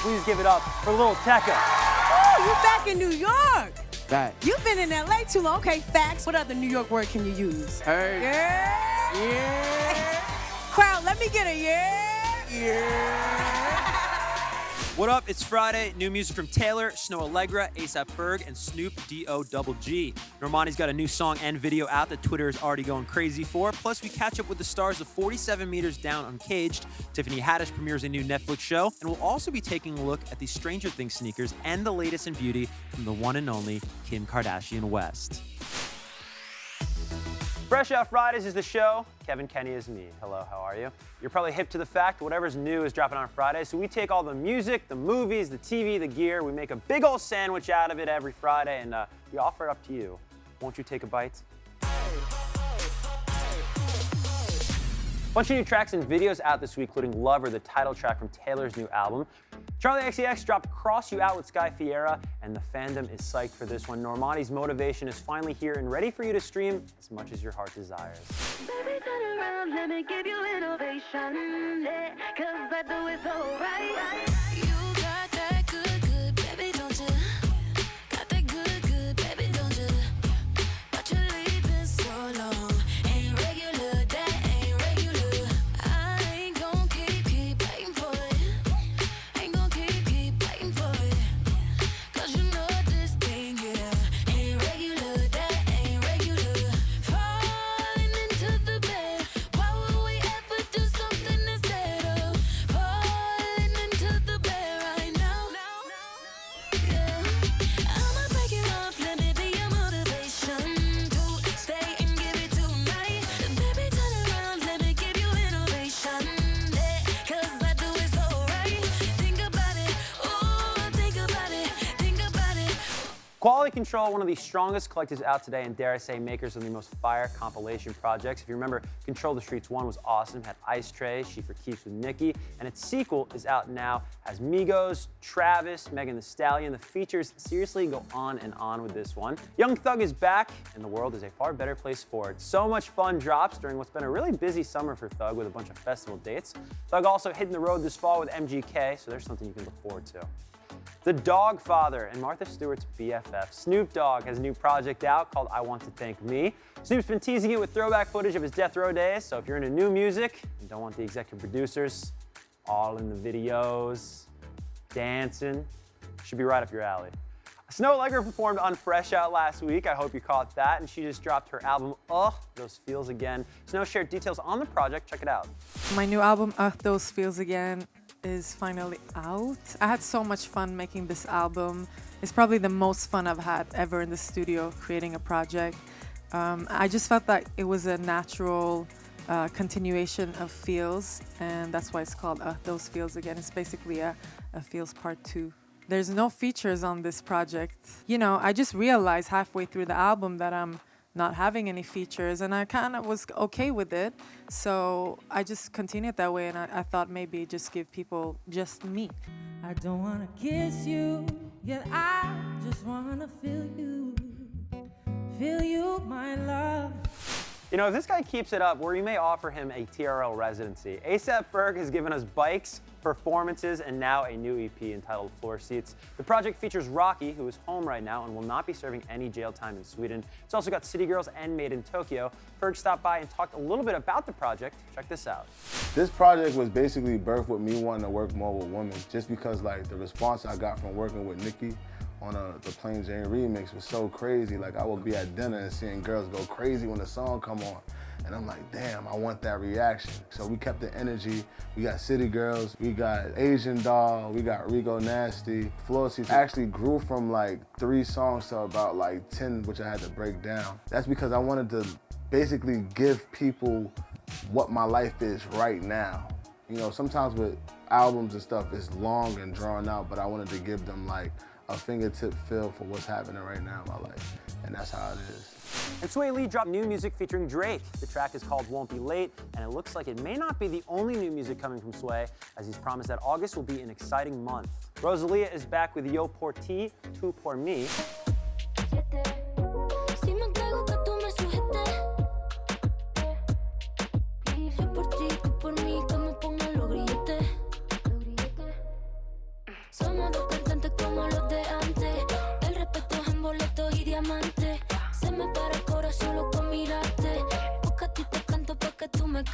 please give it up for Lil Tecca. Oh, you back in New York. Facts. You've been in LA too long. Okay, facts. What other New York word can you use? Hey. Yeah. Yeah. Crowd, let me get a yeah. Yeah. What up? It's Friday. New music from Taylor, Snoh, Aalegra, A$AP Ferg, and Snoop D-O-double-G. Normani's got a new song and video out that Twitter is already going crazy for. Plus, we catch up with the stars of 47 Meters Down Uncaged. Tiffany Haddish premieres a new Netflix show. And we'll also be taking a look at the Stranger Things sneakers and the latest in beauty from the one and only Kim Kardashian West. Fresh Out Fridays is the show. Kevin Kenny is me. Hello, how are you? You're probably hip to the fact whatever's new is dropping on Friday, so we take all the music, the movies, the TV, the gear, we make a big old sandwich out of it every Friday, and we offer it up to you. Won't you take a bite? Bunch of new tracks and videos out this week, including Lover, the title track from Taylor's new album. Charlie XCX dropped Cross You Out with Sky Fiera, and the fandom is psyched for this one. Normani's Motivation is finally here and ready for you to stream as much as your heart desires. Baby, turn around, let me give you innovation, yeah, 'cause I do it so right. You got that good, good, baby, don't you? Got that good, good, baby, don't you? But you're leaving so long. Ain't regular, that ain't regular. I ain't gon' keep waiting for it. Ain't gon' keep waiting for it. 'Cause you know this thing, yeah, ain't regular, that ain't regular. Falling into the bed, why would we ever do something instead of falling into the bed right now? Yeah, I'ma break it off, let me be your motivation to stay and give it tonight. Baby, turn around, let me give you innovation, yeah, 'cause I do it so right. Think about it, ooh, think about it, think about it. Quality Control, one of the strongest collectives out today, and dare I say, makers of the most fire compilation projects. If you remember, Control the Streets 1 was awesome, had Ice Tray, She for Keeps with Nicki, and its sequel is out now, has Migos, Travis, Megan Thee Stallion. The features seriously go on and on with this one. Young Thug is back, and the world is a far better place for it. So much fun drops during what's been a really busy summer for Thug with a bunch of festival dates. Thug also hitting the road this fall with MGK, so there's something you can look forward to. The Dog Father and Martha Stewart's BFF, Snoop Dogg, has a new project out called I Want to Thank Me. Snoop's been teasing it with throwback footage of his death row days, so if you're into new music and don't want the executive producers all in the videos, dancing, should be right up your alley. Snoh Aalegra performed on Fresh Out last week. I hope you caught that, and she just dropped her album, Those Feels Again. Snoh shared details on the project. Check it out. My new album, Those Feels Again, is finally out. I had so much fun making this album. It's probably the most fun I've had ever in the studio creating a project. I just felt that it was a natural continuation of Feels, and that's why it's called Those Feels Again. It's basically a Feels Part 2. There's no features on this project. You know, I just realized halfway through the album that I'm not having any features, and I kind of was okay with it. So I just continued that way, and I thought maybe just give people just me. I don't wanna kiss you, yet I just wanna feel you, my love. You know, if this guy keeps it up, we may offer him a TRL residency. A$AP Ferg has given us bikes, performances, and now a new EP entitled Floor Seats. The project features Rocky, who is home right now and will not be serving any jail time in Sweden. It's also got City Girls and Made in Tokyo. Ferg stopped by and talked a little bit about the project. Check this out. This project was basically birthed with me wanting to work more with women, just because like the response I got from working with Nicki on the Plain Jane remix was so crazy. Like I would be at dinner and seeing girls go crazy when the song come on. And I'm like, damn, I want that reaction. So we kept the energy. We got City Girls, we got Asian Doll, we got Rico Nasty. Floor Seats actually grew from like 3 songs to about like 10, which I had to break down. That's because I wanted to basically give people what my life is right now. You know, sometimes with albums and stuff, it's long and drawn out, but I wanted to give them like a fingertip feel for what's happening right now in my life. And that's how it is. And Sway Lee dropped new music featuring Drake. The track is called Won't Be Late, and it looks like it may not be the only new music coming from Sway, as he's promised that August will be an exciting month. Rosalia is back with Yo Por Ti, Tu Por Mi.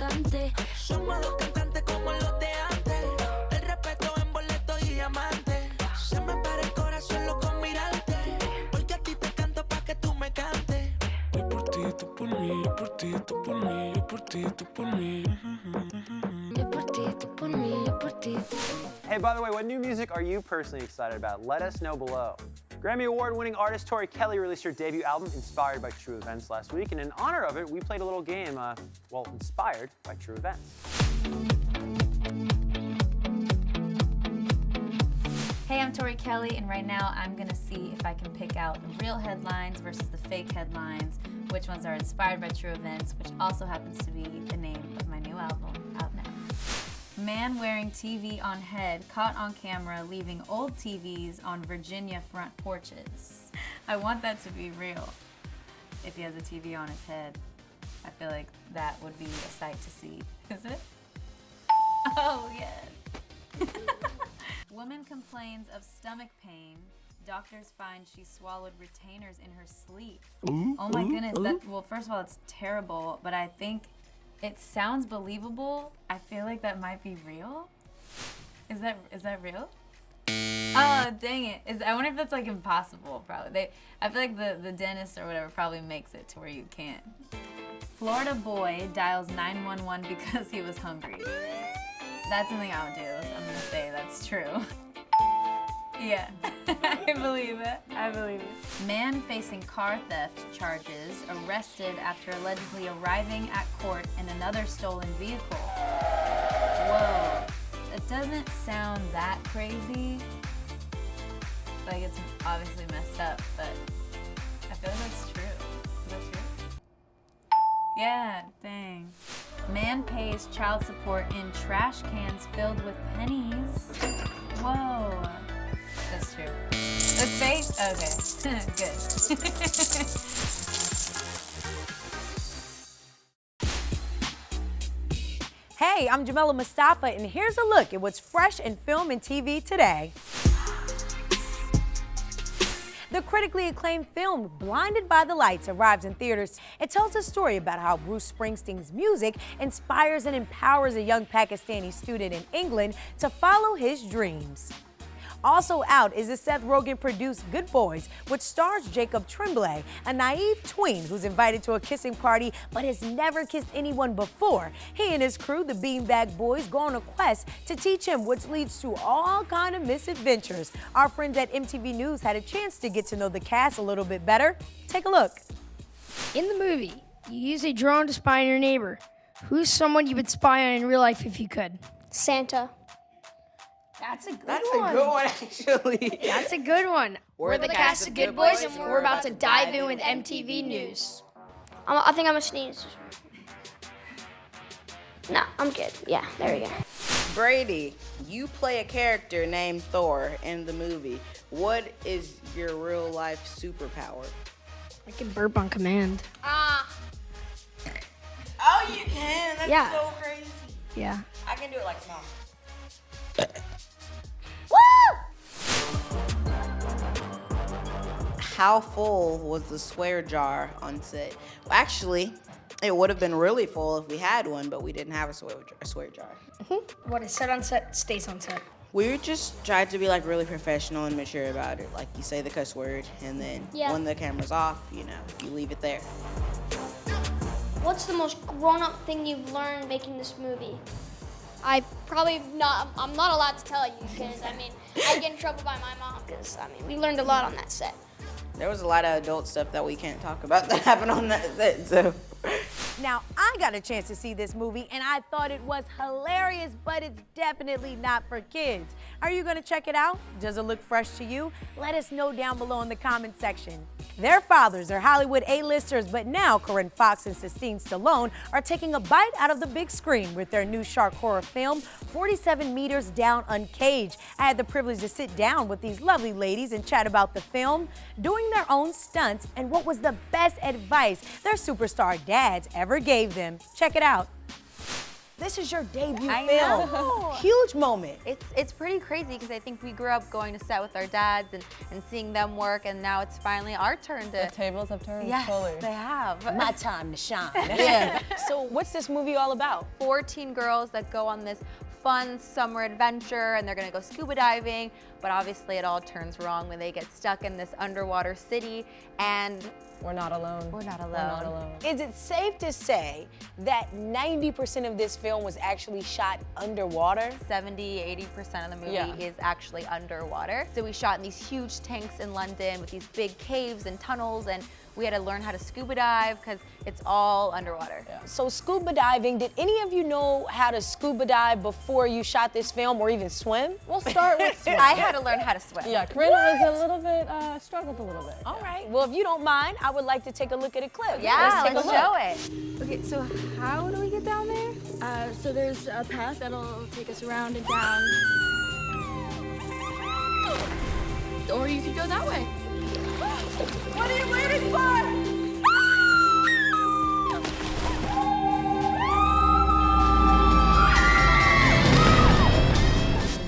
provocante. Somos dos cantantes como los de antes. El respeto en boleto y diamante. Se me para el corazón loco mirarte. Porque a ti te canto pa' que tú me cantes. Yo por ti, tú por mí, yo por ti, tú por mí, yo por ti, tú por mí. Yo por ti, tú por mí, yo por ti, tú por mí. Hey, by the way, what new music are you personally excited about? Let us know below. Grammy Award-winning artist Tori Kelly released her debut album, Inspired by True Events, last week, and in honor of it, we played a little game, well, inspired by true events. Hey, I'm Tori Kelly, and right now I'm gonna see if I can pick out the real headlines versus the fake headlines, which ones are inspired by true events, which also happens to be the name of my new album, out now. Man wearing TV on head caught on camera leaving old TVs on Virginia front porches. I want that to be real. If he has a TV on his head, I feel like that would be a sight to see. Is it? Oh, yes. Woman complains of stomach pain. Doctors find she swallowed retainers in her sleep. Oh my goodness, well, first of all, it's terrible, but I think it sounds believable. I feel like that might be real. Is that real? Oh, dang it. I wonder if that's like impossible, probably. I feel like the dentist or whatever probably makes it to where you can't. Florida boy dials 911 because he was hungry. That's something I would do. I'm gonna say that's true. Yeah, I believe it. I believe it. Man facing car theft charges arrested after allegedly arriving at court in another stolen vehicle. Whoa, it doesn't sound that crazy. Like, it's obviously messed up, but I feel like that's true. Is that true? Yeah, dang. Man pays child support in trash cans filled with pennies. Whoa. That's true. That's fake? Okay. Good. Hey, I'm Jamila Mustafa, and here's a look at what's fresh in film and TV today. The critically acclaimed film Blinded by the Lights arrives in theaters. It tells a story about how Bruce Springsteen's music inspires and empowers a young Pakistani student in England to follow his dreams. Also out is the Seth Rogen-produced Good Boys, which stars Jacob Tremblay, a naive tween who's invited to a kissing party but has never kissed anyone before. He and his crew, the Beanbag Boys, go on a quest to teach him, which leads to all kind of misadventures. Our friends at MTV News had a chance to get to know the cast a little bit better. Take a look. In the movie, you use a drone to spy on your neighbor. Who's someone you would spy on in real life if you could? Santa. That's a good one. That's a good one, actually. That's a good one. We're the cast of Good Boys, and we're about to dive in with MTV News. I think I'm gonna sneeze. No, I'm good. Yeah, there we go. Brady, you play a character named Thor in the movie. What is your real life superpower? I can burp on command. Oh, you can? That's Yeah. so crazy. Yeah. I can do it like mom. How full was the swear jar on set? Well, actually, it would have been really full if we had one, but we didn't have a swear jar. What is said on set stays on set. We just tried to be like really professional and mature about it. Like, you say the cuss word, and then when the camera's off, you leave it there. What's the most grown-up thing you've learned making this movie? I'm not allowed to tell you because, I get in trouble by my mom because, we learned a lot on that set. There was a lot of adult stuff that we can't talk about that happened on that set, so. Now, I got a chance to see this movie, and I thought it was hilarious, but it's definitely not for kids. Are you gonna check it out? Does it look fresh to you? Let us know down below in the comment section. Their fathers are Hollywood A-listers, but now Corinne Fox and Sistine Stallone are taking a bite out of the big screen with their new shark horror film, 47 Meters Down Uncaged. I had the privilege to sit down with these lovely ladies and chat about the film, doing their own stunts, and what was the best advice their superstar dads ever gave them. Check it out. This is your debut I film. know. Huge moment. It's pretty crazy because I think we grew up going to set with our dads and seeing them work, and now it's finally our turn to. The tables have turned. Yes, Fully. they have. My time to shine. Yeah. So what's this movie all about? 14 girls that go on this fun summer adventure, and they're gonna go scuba diving, but obviously it all turns wrong when they get stuck in this underwater city, and we're not alone. We're not alone. We're not alone. Is it safe to say that 90% of this film was actually shot underwater? 70–80% of the movie is actually underwater. So we shot in these huge tanks in London with these big caves and tunnels, and we had to learn how to scuba dive because it's all underwater. So scuba diving, did any of you know how to scuba dive before you shot this film or even swim? We'll start with swim. I had to learn how to swim. Yeah, Corinne was a little bit, struggled a little bit. All right, well, if you don't mind, I would like to take a look at a clip. Yeah, let's let's take a look. show it. Okay, so how do we get down there? So there's a path that'll take us around and down. Or you could go that way. What are you waiting for?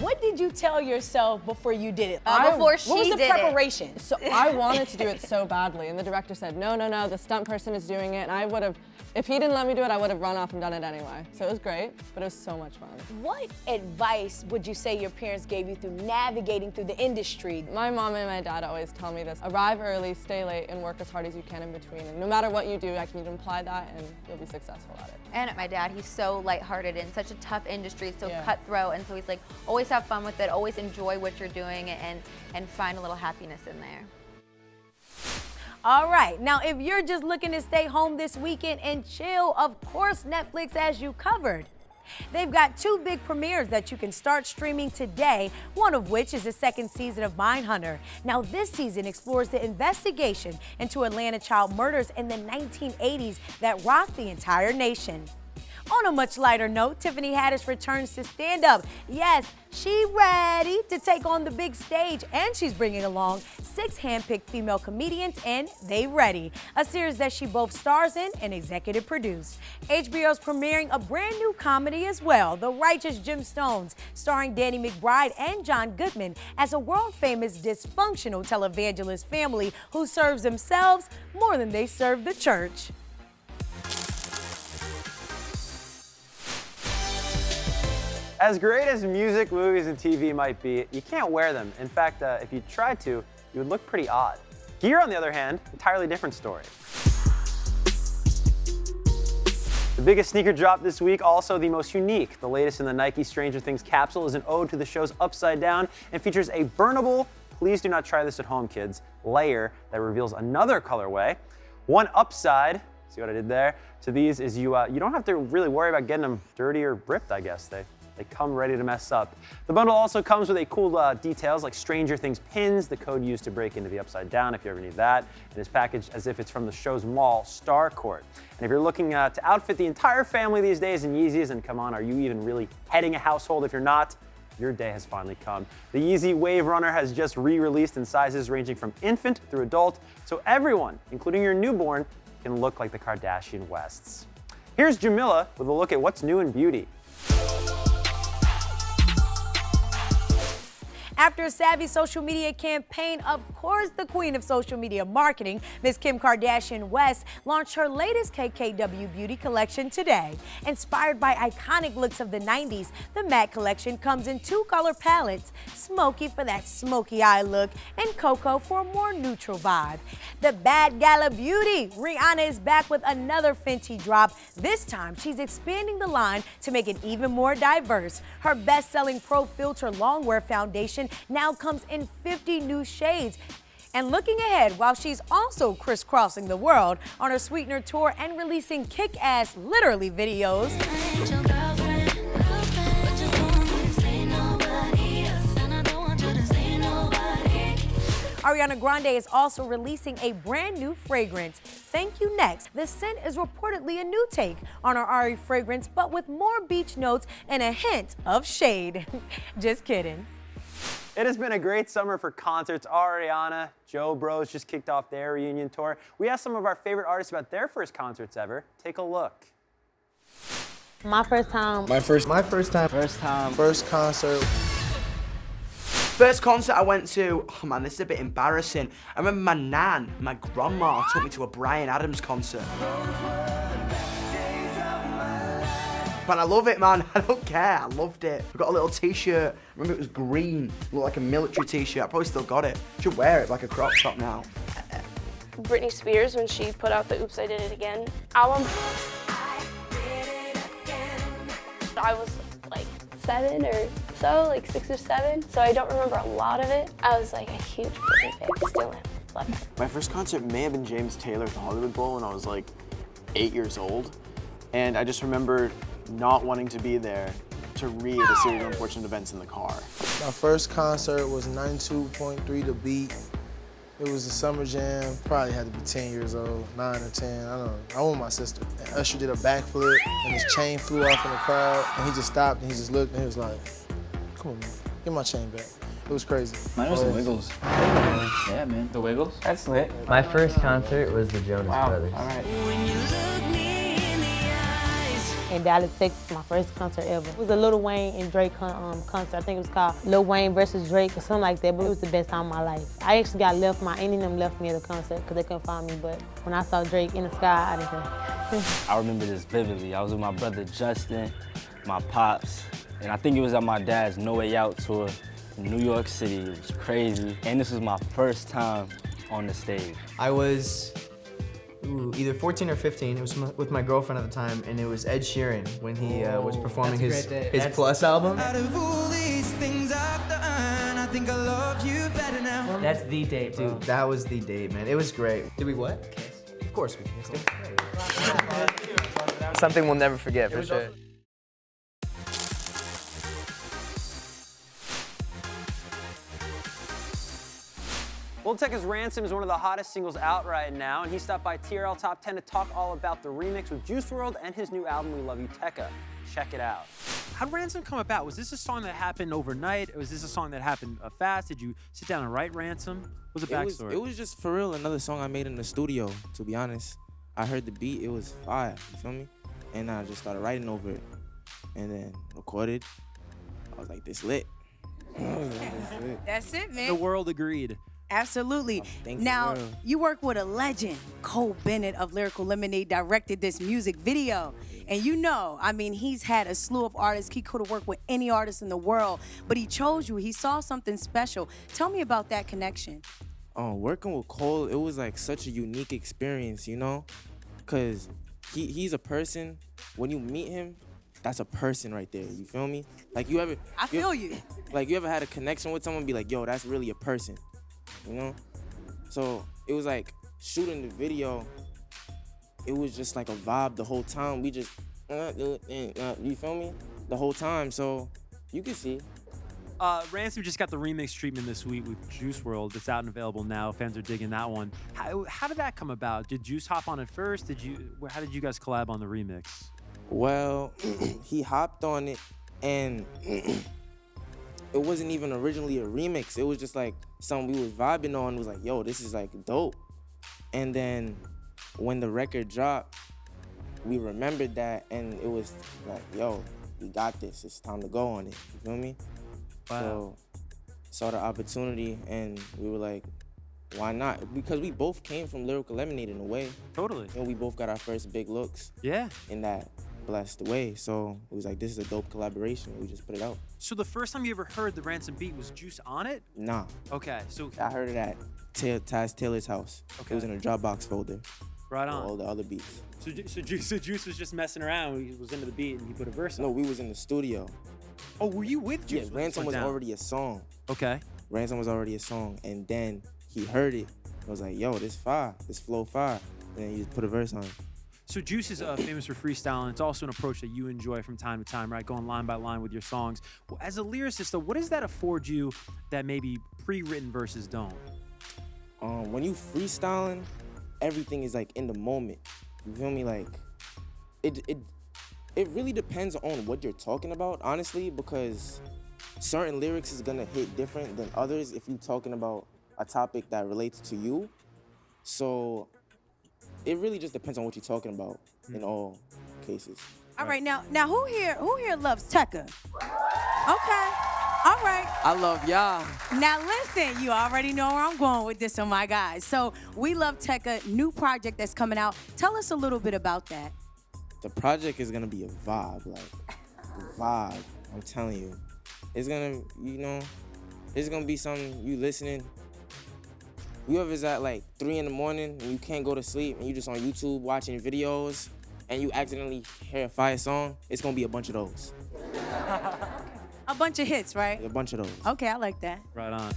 What did you tell yourself before you did it? Before she what was the did it. preparation? So I wanted to do it so badly, and the director said, no, the stunt person is doing it, and I would have, if he didn't let me do it, I would have run off and done it anyway. So it was great, but it was so much fun. What advice would you say your parents gave you through navigating through the industry? My mom and my dad always tell me this: arrive early, stay late, and work as hard as you can in between. And no matter what you do, I can apply that, and you'll be successful at it. And my dad, he's so lighthearted in such a tough industry, so cutthroat, and so he's like, always have fun with it, always enjoy what you're doing, and find a little happiness in there. All right, now if you're just looking to stay home this weekend and chill, of course Netflix has you covered. They've got 2 big premieres that you can start streaming today, one of which is the 2nd season of Mindhunter. Now this season explores the investigation into Atlanta child murders in the 1980s that rocked the entire nation. On a much lighter note, Tiffany Haddish returns to stand up. Yes, she's ready to take on the big stage, and she's bringing along 6 handpicked female comedians in They Ready, a series that she both stars in and executive produced. HBO's premiering a brand new comedy as well, The Righteous Gemstones, starring Danny McBride and John Goodman as a world-famous dysfunctional televangelist family who serves themselves more than they serve the church. As great as music, movies, and TV might be, you can't wear them. In fact, if you tried to, you would look pretty odd. Gear, on the other hand, entirely different story. The biggest sneaker drop this week, also the most unique. The latest in the Nike Stranger Things capsule is an ode to the show's Upside Down and features a burnable, please do not try this at home, kids, layer that reveals another colorway. One upside, see what I did there, to these is you don't have to really worry about getting them dirty or ripped, I guess. They come ready to mess up. The bundle also comes with a cool details like Stranger Things pins, the code used to break into the Upside Down if you ever need that. It is packaged as if it's from the show's mall, Starcourt. And if you're looking to outfit the entire family these days in Yeezys, and come on, are you even really heading a household? If you're not, your day has finally come. The Yeezy Wave Runner has just re-released in sizes ranging from infant through adult, so everyone, including your newborn, can look like the Kardashian Wests. Here's Jamila with a look at what's new in beauty. After a savvy social media campaign, of course, the queen of social media marketing, Ms. Kim Kardashian West, launched her latest KKW Beauty collection today. Inspired by iconic looks of the 90s, the matte collection comes in 2 color palettes, smoky for that smoky eye look and cocoa for a more neutral vibe. The Bad Gala Beauty, Rihanna is back with another Fenty drop. This time, she's expanding the line to make it even more diverse. Her best-selling Pro Filter Longwear Foundation now comes in 50 new shades. And looking ahead, while she's also crisscrossing the world on her Sweetener tour and releasing kick-ass, literally, videos. Ariana Grande is also releasing a brand new fragrance, Thank You Next. The scent is reportedly a new take on her Ari fragrance, but with more beach notes and a hint of shade. Just kidding. It has been a great summer for concerts. Ariana, Joe Bros just kicked off their reunion tour. We asked some of our favorite artists about their first concerts ever. Take a look. My first time. My first time. First concert. First concert I went to, oh man, this is a bit embarrassing. I remember my nan, my grandma, took me to a Bryan Adams concert. But I love it, man. I don't care. I loved it. I got a little t-shirt. I remember it was green. It looked like a military t-shirt. I probably still got it. Should wear it like a crop top now. Britney Spears when she put out the Oops, I Did It Again album. I was like 7 or so, like 6 or 7, so I don't remember a lot of it. I was like a huge Britney fan. Still am. Love it. My first concert may have been James Taylor at the Hollywood Bowl when I was like 8 years old. And I just remember not wanting to be there to read a series of unfortunate events in the car. My first concert was 92.3 The Beat. It was a summer jam. Probably had to be 10 years old, 9 or 10, I don't know. I went with my sister. And Usher did a backflip and his chain flew off in the crowd and he just stopped and he just looked and he was like, come on, man, give my chain back. It was crazy. Mine was the Wiggles. Yeah, man. The Wiggles? That's lit. My first concert was the Jonas Brothers. All right. In Dallas, Texas, my first concert ever. It was a Lil Wayne and Drake concert. I think it was called Lil Wayne versus Drake or something like that, but it was the best time of my life. I actually got left, my auntie and them left me at the concert because they couldn't find me, but when I saw Drake in the sky, I didn't care. I remember this vividly. I was with my brother Justin, my pops, and I think it was at my dad's No Way Out tour in New York City. It was crazy. And this was my first time on the stage. I was either 14 or 15. It was with my girlfriend at the time, and it was Ed Sheeran when he was performing his Plus album. Out of all these things I've done, I think I love you better now. That's the date, dude. That was the date, man. It was great. Did we what? Kiss. Of course we kissed. Something we'll never forget, for sure. Lil Tecca's Ransom is one of the hottest singles out right now, and he stopped by TRL Top 10 to talk all about the remix with Juice WRLD and his new album, We Love You, Tecca. Check it out. How did Ransom come about? Was this a song that happened overnight, or was this a song that happened fast? Did you sit down and write Ransom? What's the backstory? It was just, for real, another song I made in the studio, to be honest. I heard the beat, it was fire, you feel me? And I just started writing over it, and then recorded. I was like, this lit. That's it, man. The world agreed. Absolutely. Thank Now, you. you work with a legend. Cole Bennett of Lyrical Lemonade directed this music video. And you know, I mean, he's had a slew of artists. He could have worked with any artist in the world, but he chose you. He saw something special. Tell me about that connection. Working with Cole, it was like such a unique experience, you know? Cause he's a person, when you meet him, that's a person right there, you feel me? Like you ever- I feel you. Like you ever had a connection with someone, be like, yo, that's really a person, you know? So it was like shooting the video, it was just like a vibe the whole time. We just, you feel me? The whole time, so you can see. Ransom just got the remix treatment this week with Juice WRLD. It's out and available now. Fans are digging that one. How did that come about? Did Juice hop on it first? How did you guys collab on the remix? Well, he hopped on it, and it wasn't even originally a remix. It was just like something we was vibing on. It was like, yo, this is like dope. And then when the record dropped, we remembered that, and it was like, yo, we got this. It's time to go on it. You feel me? Wow. So saw the opportunity, and we were like, why not? Because we both came from Lyrical Lemonade in a way. Totally. And we both got our first big looks. Yeah. In that blessed way. So it was like, this is a dope collaboration. We just put it out. So the first time you ever heard the Ransom beat, was Juice on it? Nah. Okay, so I heard it at Taz Taylor's house. Okay. It was in a Dropbox folder. Right on. All the other beats. So Juice was just messing around. He was into the beat and he put a verse on. No, we was in the studio. Oh, were you with Juice? Yeah, Ransom was already a song. Okay. Ransom was already a song, and then he heard it. I was like, yo, this fire, this flow fire. And then he just put a verse on it. So Juice is famous for freestyling. It's also an approach that you enjoy from time to time, right? Going line by line with your songs. Well, as a lyricist, though, what does that afford you that maybe pre-written verses don't? When you freestyling, everything is like in the moment. You feel me? Like, it really depends on what you're talking about, honestly, because certain lyrics is gonna hit different than others if you're talking about a topic that relates to you. So it really just depends on what you're talking about in all cases. All right, now who here loves Tecca? Okay. All right. I love y'all. Now listen, you already know where I'm going with this, my guys. So we love Tecca, new project that's coming out. Tell us a little bit about that. The project is gonna be a vibe, like vibe. I'm telling you, it's gonna, it's gonna be something you listening. You ever at like 3 in the morning and you can't go to sleep and you just on YouTube watching videos and you accidentally hear a fire song? It's gonna be a bunch of those. A bunch of hits, right? A bunch of those. Okay, I like that. Right on.